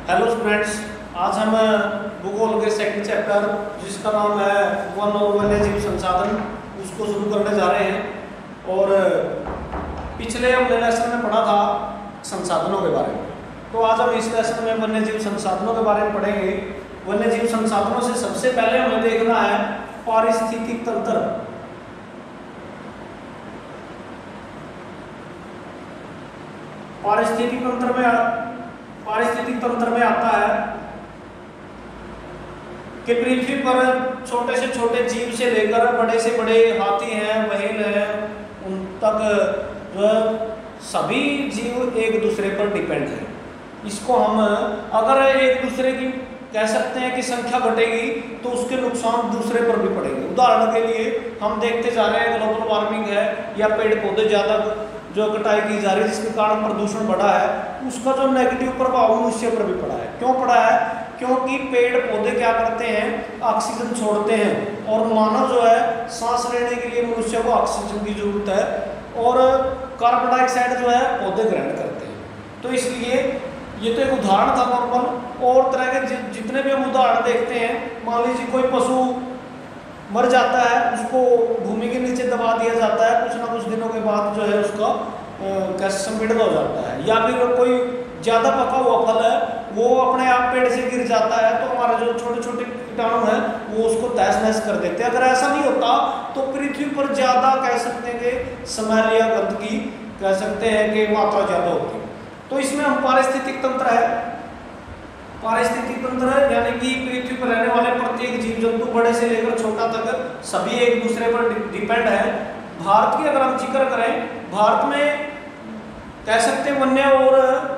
Hello students, आज हम भूगोल के सेकंड चैप्टर जिसका नाम है वन और वन्यजीव संसाधन उसको शुरू करने जा रहे हैं। और पिछले हमने लेसन में पढ़ा था संसाधनों के बारे में, तो आज हम इस लेसन में वन्यजीव संसाधनों के बारे में पढ़ेंगे। वन्यजीव संसाधनों से सबसे पहले हमें देखना है पारिस्थितिक तंत्र। पारिस्थितिक तंत्र में आता है कि पृथ्वी पर छोटे से छोटे जीव से लेकर बड़े से बड़े हाथी हैं, व्हेल हैं, उन तक जो सभी जीव एक दूसरे पर डिपेंड है। इसको हम अगर एक दूसरे की कह सकते हैं कि संख्या घटेगी तो उसके नुकसान दूसरे पर भी पड़ेंगे। उदाहरण के लिए हम देखते जा रहे हैं ग्लोबल वार्मिंग है या पेड़ पौधे ज़्यादा जो कटाई की जा रही है जिसके कारण प्रदूषण बढ़ा है, उसका जो नेगेटिव प्रभाव मनुष्य पर भी पड़ा है। क्यों पड़ा है? क्योंकि पेड़ पौधे क्या करते हैं, ऑक्सीजन छोड़ते हैं और मानव जो है सांस लेने के लिए मनुष्य को ऑक्सीजन की जरूरत है और कार्बन डाइऑक्साइड जो है पौधे ग्रहण करते हैं। तो इसलिए ये तो एक उदाहरण था नॉर्मल। और तरह के जितने भी हम उदाहरण देखते हैं, मान लीजिए कोई पशु मर जाता है, उसको भूमि के नीचे दबा दिया जाता है, कुछ ना कुछ दिनों के बाद जो है उसका कैसे संपीड़न हो जाता है, या फिर कोई ज़्यादा पका हुआ फल है वो अपने आप पेड़ से गिर जाता है तो हमारे जो छोटे छोटे कीटाणु हैं वो उसको तहस नहस कर देते हैं। अगर ऐसा नहीं होता तो पृथ्वी पर ज़्यादा कह सकते हैं कि स्मेल या गंदगी कह सकते हैं कि मात्रा ज़्यादा होती है। तो इसमें हम पारिस्थितिक तंत्र है, पारिस्थितिक तंत्र यानी कि पृथ्वी पर रहने वाले प्रत्येक जीव जंतु बड़े से लेकर छोटा तक सभी एक दूसरे पर डिपेंड है। भारत की अगर हम जिक्र करें, भारत में कह सकते हैं वन्य और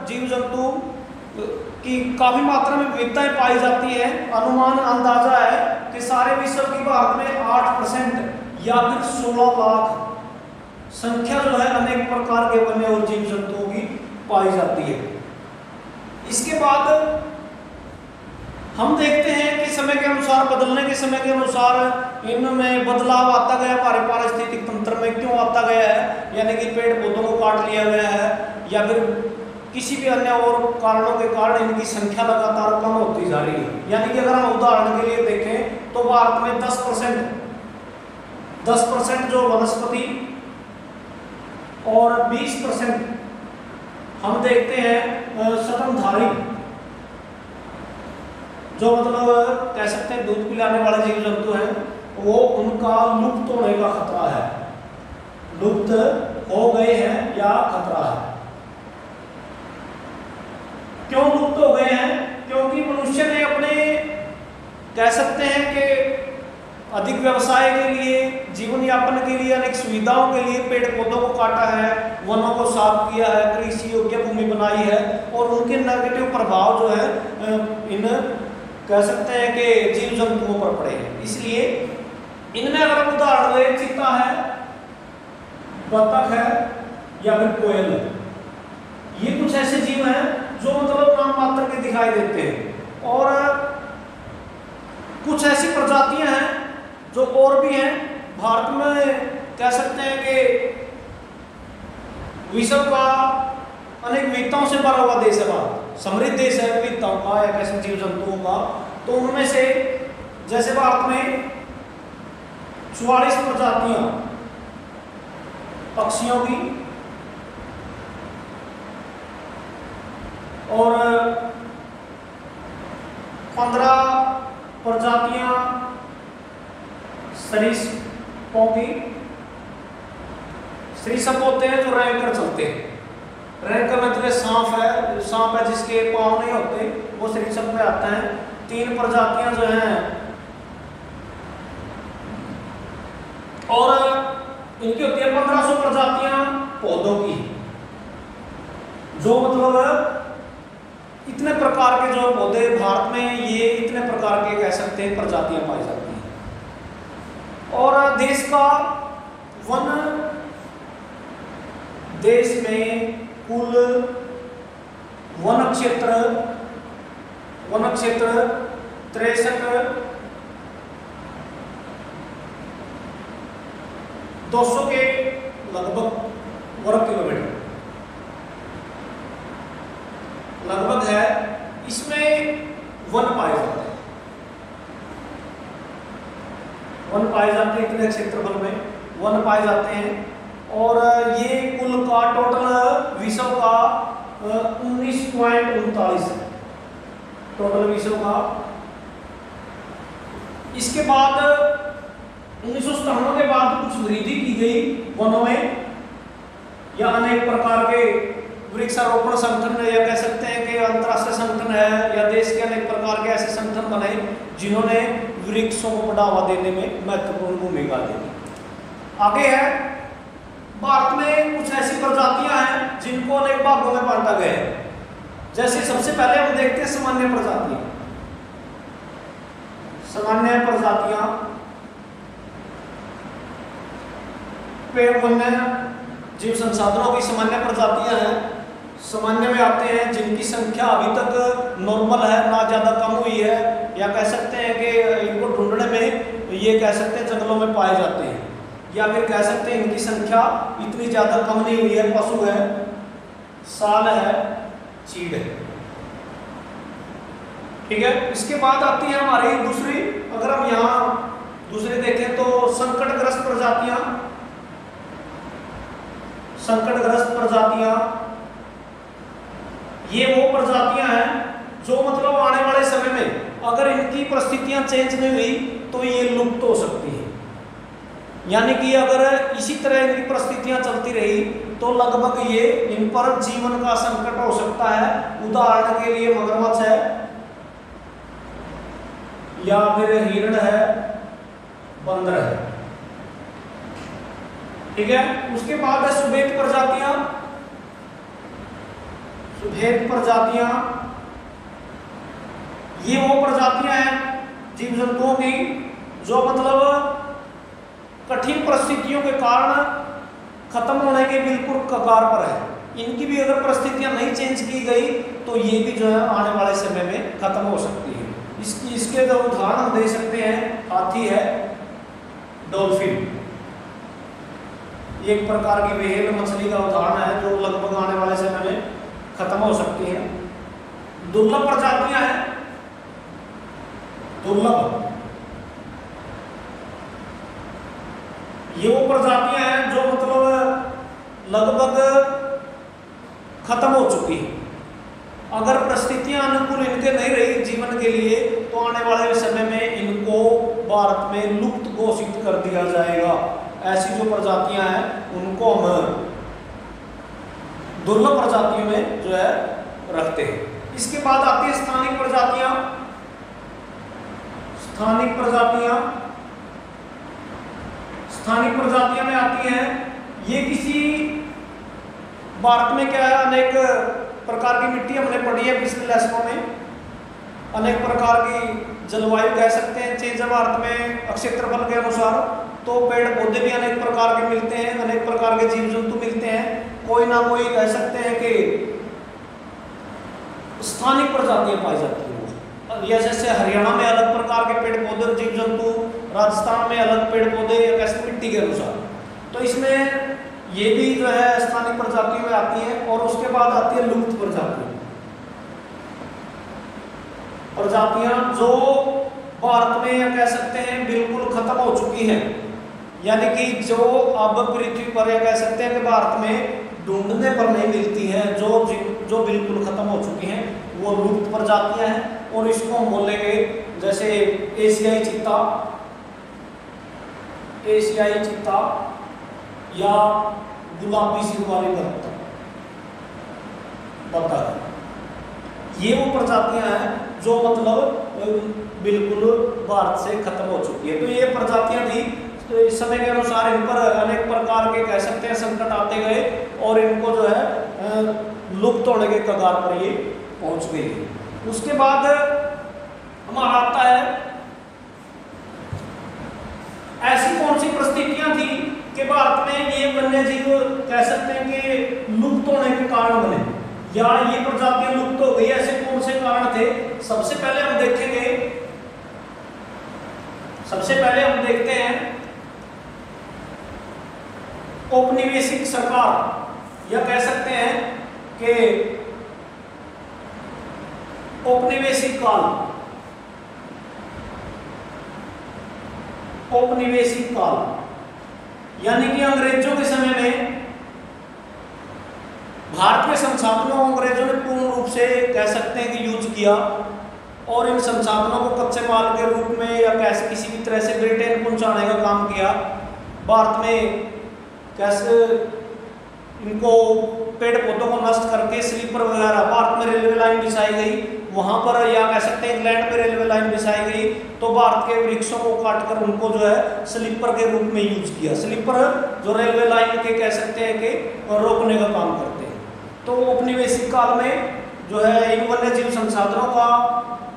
जीव जंतु की काफी मात्रा में विविधताएं पाई जाती है। अनुमान अंदाजा है कि सारे विश्व की भारत में 8% या फिर 16 लाख संख्या जो है अनेक प्रकार के वन्य और जीव जंतुओं की पाई जाती है। इसके बाद हम देखते हैं कि समय के अनुसार, बदलने के समय के अनुसार इनमें बदलाव आता गया। हमारे पारिस्थितिक तंत्र में क्यों आता गया है, यानी कि पेड़ पौधों को काट लिया गया है या फिर किसी भी अन्य और कारणों के कारण इनकी संख्या लगातार कम होती जा रही है। यानी कि अगर हम उदाहरण के लिए देखें तो भारत में 10% जो वनस्पति और 20% हम देखते हैं स्तनधारी, जो मतलब कह सकते हैं दूध पिलाने वाले जीव जंतु हैं, वो उनका लुप्त होने का खतरा है, लुप्त हो गए हैं या खतरा है। क्यों लुप्त हो गए हैं? क्योंकि मनुष्य ने अपने कह सकते हैं कि अधिक व्यवसाय के लिए, जीवन यापन के लिए, अनेक सुविधाओं के लिए पेड़ पौधों को काटा है, वनों को साफ किया है, कृषि योग्य भूमि बनाई है और उनके नेगेटिव प्रभाव जो है इन कह सकते हैं कि जीव जंतुओं पर पड़े हैं। इसलिए इनमें अगर हम उदाहरण लें, चीता है, बतख है या फिर कोयल है, ये कुछ ऐसे जीव हैं जो मतलब नाम मात्र के दिखाई देते हैं। और कुछ ऐसी प्रजातियां हैं जो और भी हैं। भारत में कह सकते हैं कि विश्व का अनेक विविधताओं से भरा हुआ देश है, भारत समृद्ध देश है विविधताओं का या कैसे जीव जंतुओं का। तो उनमें से जैसे भारत में 44 प्रजातियां पक्षियों की और 15 प्रजातियां सरीसृपों की। सरीसृप होते हैं जो रैंक कर चलते हैं। रैंक का मतलब सांप है जिसके पांव नहीं होते, वो सरीसृप में आता है। 3 प्रजातियां जो हैं और इनकी होती है 1500 प्रजातियां पौधों की, जो मतलब इतने प्रकार के जो पौधे भारत में, ये इतने प्रकार के कह सकते हैं प्रजातियां पाई जाती हैं। और देश का देश में कुल वन क्षेत्र 200 के लगभग वर्ग किलोमीटर लगभग है। इसमें वन पाए जाते हैं, वन पाए जाते हैं, इतने क्षेत्रफल में वन पाए जाते हैं। और ये कुल का टोटल विश्व का 19.39 है, टोटल विश्व का। इसके बाद 1997 के बाद कुछ वृद्धि की गई वनों में, या अनेक प्रकार के वृक्षारोपण संगठन या कह सकते हैं कि अंतरराष्ट्रीय संगठन है, या देश के अनेक प्रकार के ऐसे संगठन बने जिन्होंने वृक्षों को बढ़ावा देने में महत्वपूर्ण भूमिका दी। आगे है, भारत में कुछ ऐसी प्रजातियां हैं जिनको अनेक भागों में बांटा गया है। जैसे सबसे पहले हम देखते हैं सामान्य प्रजातियां। सामान्य प्रजातियां पेड़ वन्य जीव संसाधनों की सामान्य प्रजातियां हैं। सामान्य में आते हैं जिनकी संख्या अभी तक नॉर्मल है, ना ज्यादा कम हुई है, या कह सकते हैं कि इनको ढूंढने में ये कह सकते हैं जंगलों में पाए जाते हैं, या फिर कह सकते हैं इनकी संख्या इतनी ज्यादा कम नहीं हुई है। पशु है, साल है, चीड़ है, ठीक है। इसके बाद आती है हमारी दूसरी, अगर हम यहाँ दूसरी देखें तो संकटग्रस्त प्रजातियां। संकटग्रस्त प्रजातियां ये वो प्रजातियां हैं जो मतलब आने वाले समय में अगर इनकी परिस्थितियां चेंज नहीं हुई तो ये लुप्त हो सकती है। यानी कि अगर इसी तरह इनकी परिस्थितियां चलती रही तो लगभग ये इन पर जीवन का संकट हो सकता है। उदाहरण के लिए मगरमच्छ है, या फिर हिरण है, बंदर है, ठीक है। उसके बाद है सुभेद प्रजातियां। सुभेद प्रजातियां ये वो प्रजातियां हैं जीव जंतुओं की जो मतलब कठिन परिस्थितियों के कारण खत्म होने के बिल्कुल कगार पर है। इनकी भी अगर परिस्थितियां नहीं चेंज की गई तो ये भी जो है आने वाले समय में खत्म हो सकती है। इसके जो उदाहरण हम दे सकते हैं, हाथी है, डॉल्फिन, एक प्रकार की व्हेल मछली का उदाहरण है जो लगभग आने वाले समय में खत्म हो सकती है। दुर्लभ प्रजातियां हैं, दुर्लभ ये वो प्रजातियां हैं जो मतलब लगभग खत्म हो चुकी है। अगर परिस्थितियां अनुकूल इनके नहीं रही जीवन के लिए तो आने वाले समय में इनको भारत में लुप्त घोषित कर दिया जाएगा। ऐसी जो प्रजातियां हैं उनको हम दुर्लभ प्रजातियों में जो है रखते हैं। इसके बाद आती है स्थानिक प्रजातियां। स्थानिक प्रजातियां, स्थानिक प्रजातियां में आती हैं ये किसी भारत में क्या है, अनेक प्रकार की मिट्टी हमने पढ़ी है पिछले लेसनों में, अनेक प्रकार की जलवायु कह सकते हैं चेंज है भारत में क्षेत्रफल के अनुसार। तो पेड़ पौधे भी अनेक प्रकार के मिलते हैं, अनेक प्रकार के जीव जंतु मिलते हैं। कोई ना कोई कह सकते हैं कि स्थानिक प्रजातियां पाई जाती हैं। या जैसे हरियाणा में अलग प्रकार के पेड़ पौधे और जीव जंतु, राजस्थान में अलग पेड़ पौधे या कैसे मिट्टी के अनुसार। तो इसमें ये भी जो है स्थानिक प्रजातियों में आती है। और उसके बाद आती है लुप्त प्रजातियां। प्रजातियां जो भारत में या कह सकते हैं बिल्कुल खत्म हो चुकी हैं, यानी कि जो अब पृथ्वी पर या कह सकते हैं कि भारत में ढूंढने पर नहीं मिलती हैं, जो बिल्कुल खत्म हो चुकी हैं वो लुप्त प्रजातियां हैं। और इसको हम बोलेंगे जैसे एशियाई चीता, एशियाई चीता या गुलाबी सिर वाली बतख, ये वो प्रजातियां हैं जो मतलब बिल्कुल भारत से खत्म हो चुकी है। तो ये प्रजातियां थी, तो इस समय के अनुसार इन पर अनेक प्रकार के कह सकते हैं संकट आते गए और इनको जो है लुप्त होने के कगार पर ये पहुंच गई। उसके बाद हमारा आता है ऐसी कौन सी परिस्थितियां थी कि भारत में ये वन्य जीव कह सकते हैं कि लुप्त होने के कारण बने, या ये प्रजातियां लुप्त हो गई, ऐसे कौन से कारण थे। सबसे पहले हम देखेंगे, सबसे पहले हम देखते हैं औपनिवेशिक सरकार, या कह सकते हैं कि औपनिवेशिक काल, औपनिवेशिक काल यानी कि अंग्रेजों के समय में भारत के संसाधनों को अंग्रेजों ने पूर्ण रूप से कह सकते हैं कि यूज किया, और इन संसाधनों को कच्चे माल के रूप में या कैसे किसी भी तरह से ब्रिटेन पहुंचाने का काम किया। भारत में कैसे इनको पेड़ पौधों को नष्ट करके स्लीपर वगैरह, भारत में रेलवे लाइन बिछाई गई, वहां पर या कह सकते हैं इंग्लैंड में रेलवे लाइन बिछाई गई, तो भारत के वृक्षों को काटकर उनको जो है स्लीपर के रूप में यूज किया। स्लीपर जो रेलवे लाइन के कह सकते हैं कि रोकने का काम करते हैं। तो औपनिवेशिक काल में जो है इन वन्य जीव संसाधनों का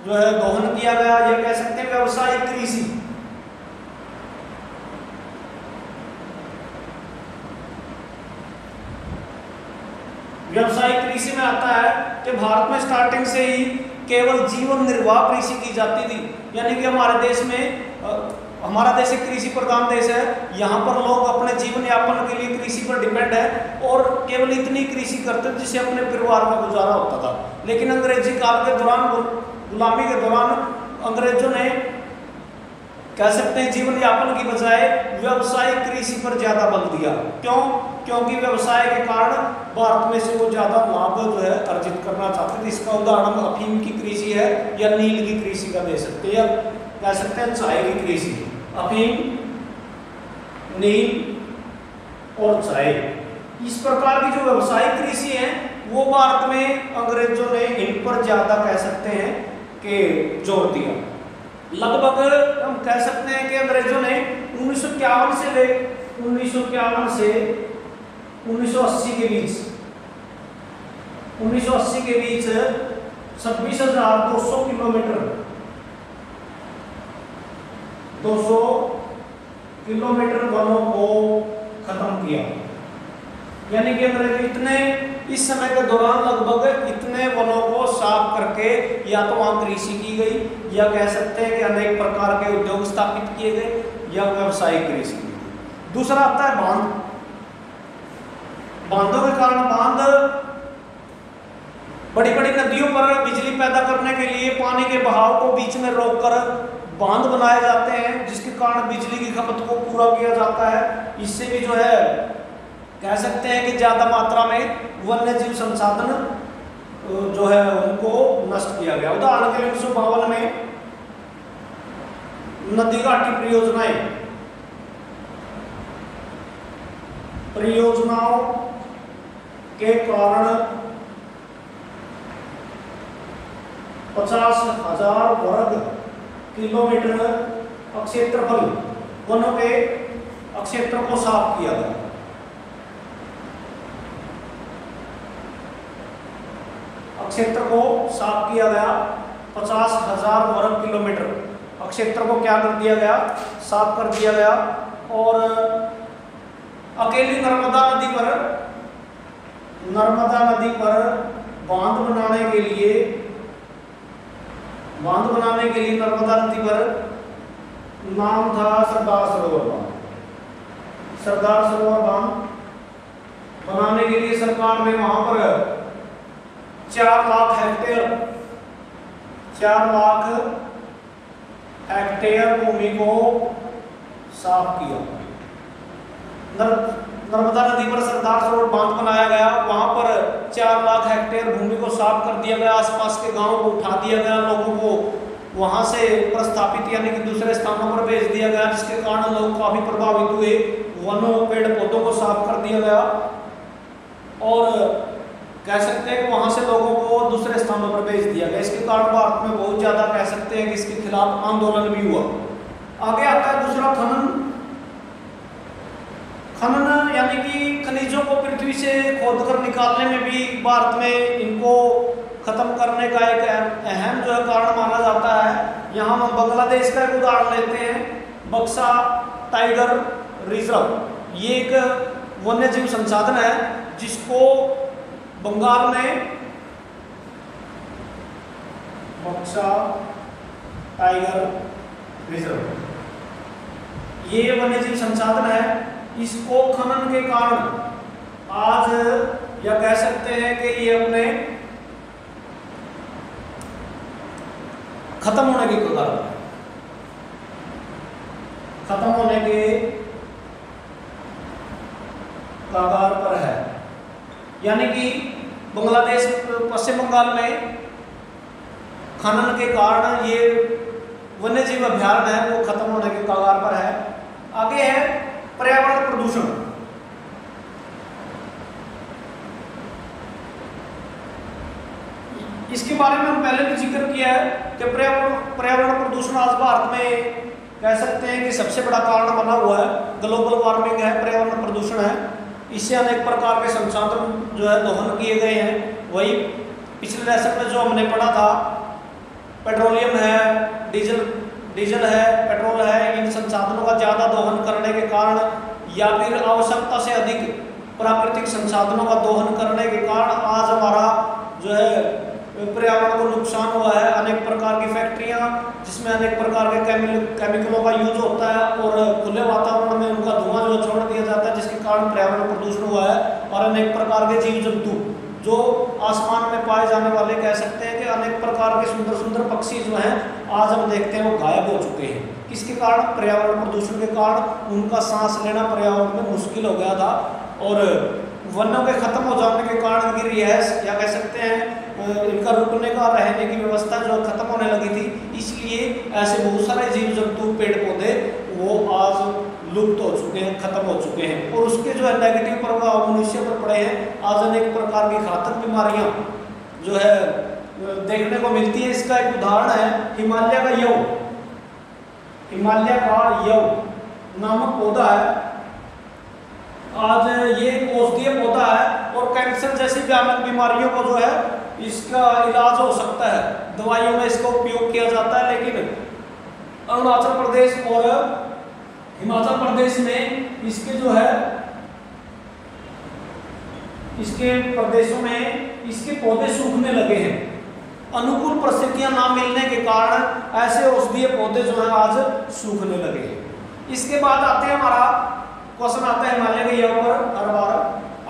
जो है दोहन किया गया, ये कह सकते हैं व्यावसायिक कृषि। व्यावसायिक कृषि में आता है कि भारत में स्टार्टिंग से ही केवल जीवन निर्वाह कृषि की जाती थी, यानी कि हमारे देश में हमारा देश एक कृषि प्रधान देश है, यहाँ पर लोग अपने जीवन यापन के लिए कृषि पर डिपेंड है और केवल इतनी कृषि करते जिससे अपने परिवार का गुजारा होता था। लेकिन अंग्रेजी काल के दौरान, गुलामी के दौरान अंग्रेजों ने कह सकते हैं जीवन यापन की बजाय व्यवसायिक कृषि पर ज्यादा बल दिया। क्यों? क्योंकि व्यवसाय के कारण भारत में से वो ज्यादा लाभ जो है अर्जित करना चाहते थे। इसका उदाहरण अफीम की कृषि है या नील की कृषि का दे सकते हैं, या कह सकते हैं चाय की कृषि। अफीम, नील और चाय, इस प्रकार की जो व्यवसायिक कृषि है वो भारत में अंग्रेजों ने इन पर ज्यादा कह सकते हैं कि जोर दिया। लगभग हम कह सकते हैं कि अंग्रेजों ने 1951 से ले 1951 से 1980 के बीच 26,200 किलोमीटर 200 किलोमीटर वनों को खत्म किया। यानी कि अंग्रेज इतने इस समय के दौरान लगभग इतने वनों को साफ करके या तो वहां कृषि की गई या कह सकते हैं कि अनेक प्रकार के उद्योग स्थापित किए गए या व्यवसायिक कृषि की गई। दूसरा आता है बांध। बांधों के कारण बांध बड़ी बड़ी नदियों पर बिजली पैदा करने के लिए पानी के बहाव को बीच में रोककर बांध बनाए जाते हैं, जिसके कारण बिजली की खपत को पूरा किया जाता है। इससे भी जो है कह सकते हैं कि ज्यादा मात्रा में वन्य जीव संसाधन जो है उनको नष्ट किया गया। उदाहरण के लिए 1952 में नदी घाटी परियोजनाओं के कारण 50,000 वर्ग किलोमीटर क्षेत्रफल वनों के क्षेत्र को साफ किया गया। क्षेत्र को साफ किया गया, 50,000 वर्ग किलोमीटर क्षेत्र को क्या कर दिया गया, साफ कर दिया गया। और अकेली नर्मदा नदी पर बांध बनाने के लिए नर्मदा नदी पर नाम था सरदार सरोवर बांध। सरदार सरोवर बांध बनाने के लिए सरकार ने वहां पर 4 लाख हेक्टेयर भूमि को साफ किया। नर्मदा नदी पर सरदार सरोवर बांध बनाया गया, वहां पर 4 लाख हेक्टेयर भूमि को साफ कर दिया गया। आसपास के गांवों को उठा दिया गया, लोगों को वहां से प्रस्थापित यानी कि दूसरे स्थानों पर भेज दिया गया, जिसके कारण लोग काफी प्रभावित हुए। वनों पेड़ पौधों को साफ कर दिया गया और कह सकते हैं कि वहां से लोगों को दूसरे स्थानों पर भेज दिया गया। इसके कारण भारत में बहुत ज्यादा कह सकते हैं कि इसके खिलाफ आंदोलन भी हुआ। आगे आता है दूसरा खनन यानी कि खनिजों को पृथ्वी से खोदकर निकालने में भी भारत में इनको खत्म करने का एक अहम जो है कारण माना जाता है। यहाँ हम बांग्लादेश का एक उदाहरण लेते हैं, बक्सा टाइगर रिजर्व। ये एक वन्य जीव संसाधन है जिसको बंगाल में बक्सा टाइगर रिजर्व, ये वन्यजीव संसाधन है। इसको खनन के कारण आज या कह सकते हैं कि ये अपने खत्म होने की कगार पर है, खत्म होने के कगार पर है। यानी कि बांग्लादेश, पश्चिम बंगाल में खनन के कारण ये वन्य जीव अभयारण्य है वो खत्म होने के कगार पर है। आगे है पर्यावरण प्रदूषण। इसके बारे में हम पहले भी जिक्र किया है कि पर्यावरण प्रदूषण आज भारत में कह सकते हैं कि सबसे बड़ा कारण बना हुआ है। ग्लोबल वार्मिंग है, पर्यावरण प्रदूषण है। इससे अनेक प्रकार के संसाधन जो है दोहन किए गए हैं। वही पिछले लेसन में जो हमने पढ़ा था, पेट्रोलियम है, डीजल है, पेट्रोल है, इन संसाधनों का ज़्यादा दोहन करने के कारण या फिर आवश्यकता से अधिक प्राकृतिक संसाधनों का दोहन करने के कारण आज हमारा जो है पर्यावरण को नुकसान हुआ है। अनेक प्रकार की फैक्ट्रियां जिसमें अनेक प्रकार के केमिकलों का यूज होता है और खुले वातावरण में उनका धुआं जो छोड़ दिया जाता है, जिसके कारण पर्यावरण प्रदूषण हुआ है। और अनेक प्रकार के जीव जंतु जो आसमान में पाए जाने वाले, कह सकते हैं कि अनेक प्रकार के सुंदर सुंदर पक्षी जो हैं आज हम देखते हैं वो गायब हो चुके हैं। किसके कारण? पर्यावरण प्रदूषण के कारण उनका सांस लेना पर्यावरण में मुश्किल हो गया था। और वनों के खत्म हो जाने के कारण इनकी रिहायश या कह सकते हैं इनका रुकने का, रहने की व्यवस्था जो खत्म होने लगी थी। इसलिए ऐसे बहुत सारे जीव जंतु, पेड़ पौधे वो आज लुप्त हो चुके हैं, खत्म हो चुके हैं। और उसके जो है नेगेटिव प्रभाव मनुष्य पर पड़े हैं। आज अनेक प्रकार की घातक बीमारियां जो है देखने को मिलती है। इसका एक उदाहरण है हिमालय का यव। हिमालय का यव नामक पौधा है। आज ये औषधीय पौधा है और कैंसर जैसी भयानक बीमारियों को जो है इसका इलाज हो सकता है। दवाइयों में इसका उपयोग किया जाता है। लेकिन अरुणाचल प्रदेश और हिमाचल प्रदेश में इसके जो है इसके प्रदेशों में इसके पौधे सूखने लगे हैं। अनुकूल परिस्थितियां ना मिलने के कारण ऐसे औषधीय पौधे जो है आज सूखने लगे हैं। इसके बाद आते हैं, हमारा क्वेश्चन आता है हिमालय के यव पर हर बार।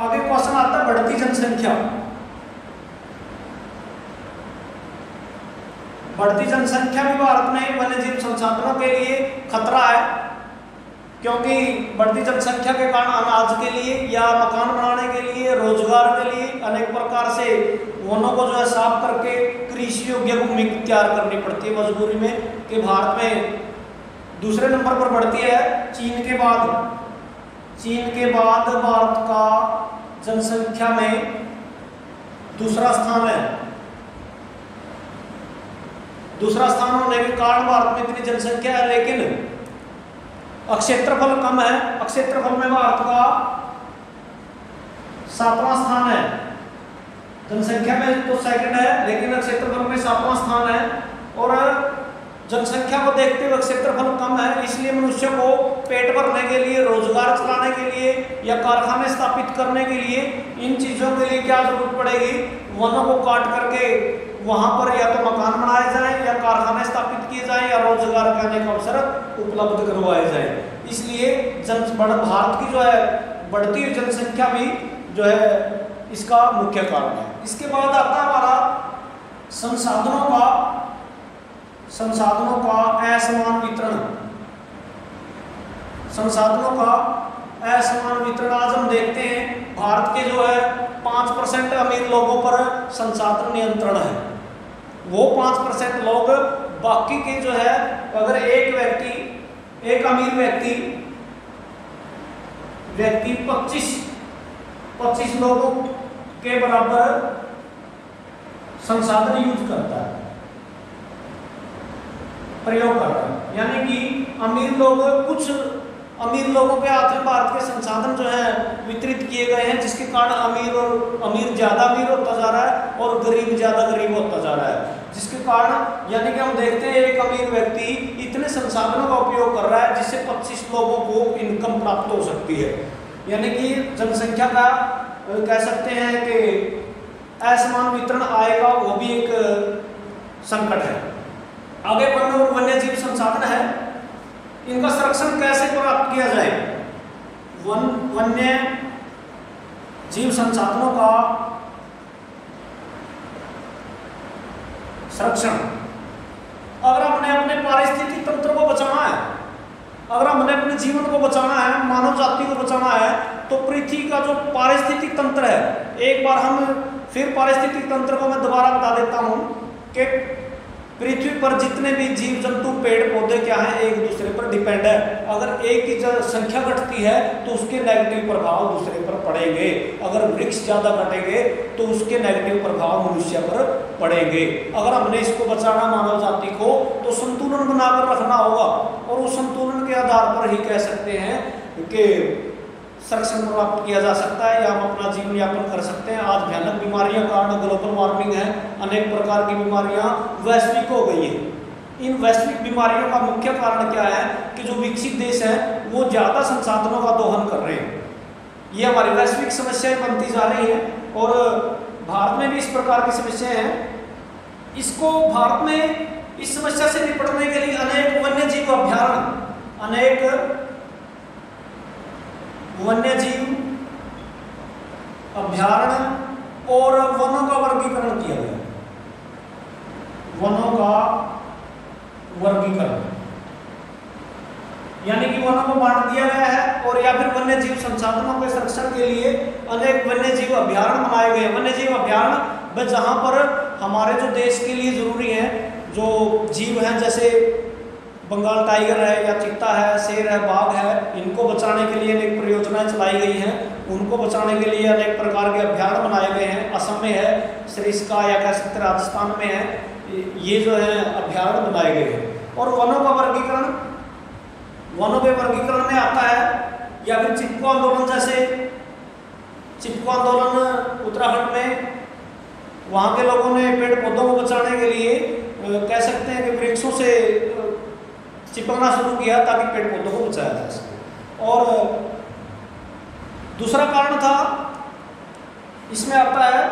आगे क्वेश्चन आता है बढ़ती जनसंख्या। बढ़ती जनसंख्या भी भारत में वन्यजीव संसाधनों के लिए खतरा है, क्योंकि बढ़ती जनसंख्या के कारण अनाज के लिए या मकान बनाने के लिए, रोजगार के लिए अनेक प्रकार से वनों को जो है साफ करके कृषि योग्य भूमि तैयार करनी पड़ती है मजबूरी में। कि भारत में दूसरे नंबर पर बढ़ती है चीन के बाद। चीन के बाद भारत का जनसंख्या में दूसरा स्थान है। दूसरा स्थान होने के कारण भारत में इतनी जनसंख्या है, लेकिन क्षेत्रफल कम है। क्षेत्रफल में भारत का 7वां स्थान है। जनसंख्या में तो सेकंड है, लेकिन क्षेत्रफल में 7वां स्थान है। और जनसंख्या को देखते हुए क्षेत्रफल कम है, इसलिए मनुष्य को पेट भरने के लिए, रोजगार चलाने के लिए या कारखाने स्थापित करने के लिए, इन चीजों के लिए क्या जरूरत पड़ेगी? वनों को काट करके वहां पर या तो मकान बनाए जाएं या कारखाने स्थापित किए जाएं या रोजगार के अनेक अवसर उपलब्ध करवाए जाएं। इसलिए भारत की जो है बढ़ती हुई जनसंख्या भी जो है इसका मुख्य कारण है। इसके बाद आता है हमारा संसाधनों का असमान वितरण। संसाधनों का असमान वितरण आज हम देखते हैं भारत के जो है 5% अमीर लोगों पर संसाधन नियंत्रण है। वो 5% लोग, बाकी के जो है अगर एक अमीर व्यक्ति 25 लोगों के बराबर संसाधन यूज करता है, प्रयोग करता है। यानी कि कुछ अमीर लोगों के हाथ में भारत के संसाधन जो है वितरित किए गए हैं, जिसके कारण अमीर ज्यादा अमीर होता जा रहा है और गरीब ज्यादा गरीब होता जा रहा है। जिसके कारण यानी कि हम देखते हैं एक अमीर व्यक्ति इतने संसाधनों का उपयोग कर रहा है जिससे 25 लोगों को इनकम प्राप्त हो सकती है। यानी कि जनसंख्या का कह सकते हैं कि असमान वितरण आएगा, वो भी एक संकट है। आगे वन्य जीव संसाधन है, इनका संरक्षण कैसे प्राप्त किया जाए? वन्य जीव संसाधनों का संरक्षण अगर हमने अपने पारिस्थितिक तंत्र को बचाना है, अगर हमने अपने जीवन को बचाना है, मानव जाति को बचाना है, तो पृथ्वी का जो पारिस्थितिक तंत्र है, एक बार हम फिर पारिस्थितिक तंत्र को मैं दोबारा बता देता हूं कि पृथ्वी पर जितने भी जीव जंतु पेड़ पौधे क्या है, एक दूसरे पर डिपेंड है। अगर एक की संख्या घटती है तो उसके नेगेटिव प्रभाव दूसरे पर पड़ेंगे, अगर वृक्ष ज्यादा घटेंगे तो उसके नेगेटिव प्रभाव मनुष्य पर पड़ेंगे। अगर हमने इसको बचाना मानव जाति को, तो संतुलन बनाकर रखना होगा, और उस संतुलन के आधार पर ही कह सकते हैं कि संरक्षण प्राप्त किया जा सकता है, या हम अपना जीवन यापन कर सकते हैं। आज भयानक बीमारियों का कारण ग्लोबल वार्मिंग है, अनेक प्रकार की बीमारियां वैश्विक हो गई है। इन वैश्विक बीमारियों का मुख्य कारण क्या है कि जो विकसित देश हैं वो ज़्यादा संसाधनों का दोहन कर रहे हैं। ये हमारी वैश्विक समस्याएं बनती जा रही हैं, और भारत में भी इस प्रकार की समस्याएं हैं। इसको भारत में इस समस्या से निपटने के लिए अनेक वन्यजीव अभ्यारण्य, अनेक वन्यजीव अभ्यारण्य और वनों का वर्गीकरण किया गया। वनों का वर्गीकरण यानी कि वनों को बांट दिया गया है, और या फिर वन्यजीव संसाधनों के संरक्षण के लिए अनेक वन्यजीव अभ्यारण्य बनाए गए। वन्यजीव अभ्यारण्य जहां पर हमारे जो देश के लिए जरूरी है जो जीव हैं, जैसे बंगाल टाइगर है या चीता है, शेर है, बाघ है, इनको बचाने के लिए अनेक परियोजनाएं चलाई गई हैं। उनको बचाने के लिए अनेक प्रकार के अभ्यारण्य बनाए गए हैं। असम में है सरिस्का, या कह सकते राजस्थान में है, ये जो है अभ्यारण्य बनाए गए हैं। और वनों का वर्गीकरण, वनों के वर्गीकरण में आता है या फिर चिपको आंदोलन, जैसे चिपको आंदोलन उत्तराखंड में, वहाँ के लोगों ने पेड़ पौधों को बचाने के लिए कह सकते हैं कि वृक्षों से चिपकना शुरू किया ताकि पेड़ पौधों को बचाया जा सके। और दूसरा कारण था, इसमें आता है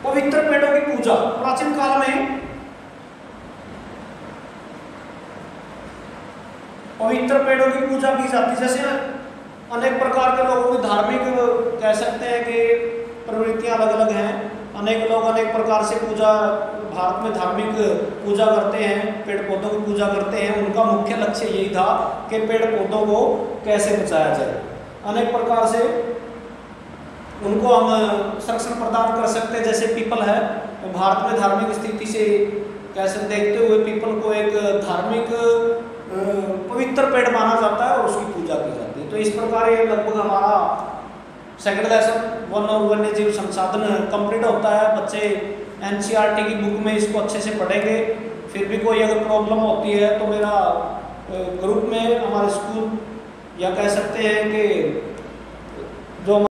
पवित्र पेड़ों की पूजा। प्राचीन काल में पवित्र पेड़ों की पूजा की जाती, जैसे अनेक प्रकार के लोगों की धार्मिक कह सकते हैं कि प्रवृत्तियां अलग अलग हैं। अनेक लोग अनेक प्रकार से पूजा, भारत में धार्मिक पूजा करते हैं, पेड़ पौधों की पूजा करते हैं। उनका मुख्य लक्ष्य यही था कि पेड़ पौधों को कैसे बचाया जाए। अनेक प्रकार से उनको हम संरक्षण प्रदान कर सकते हैं। जैसे पीपल है, तो भारत में धार्मिक स्थिति से कैसे देखते हुए पीपल को एक धार्मिक पवित्र पेड़ माना जाता है और उसकी पूजा की जाती है। तो इस प्रकार ये लगभग हमारा सेकंड लेसन वन और वन्यजीव संसाधन कंप्लीट होता है। बच्चे एनसीईआरटी की बुक में इसको अच्छे से पढ़ेंगे। फिर भी कोई अगर प्रॉब्लम होती है तो मेरा ग्रुप में हमारे स्कूल, या कह सकते हैं कि जो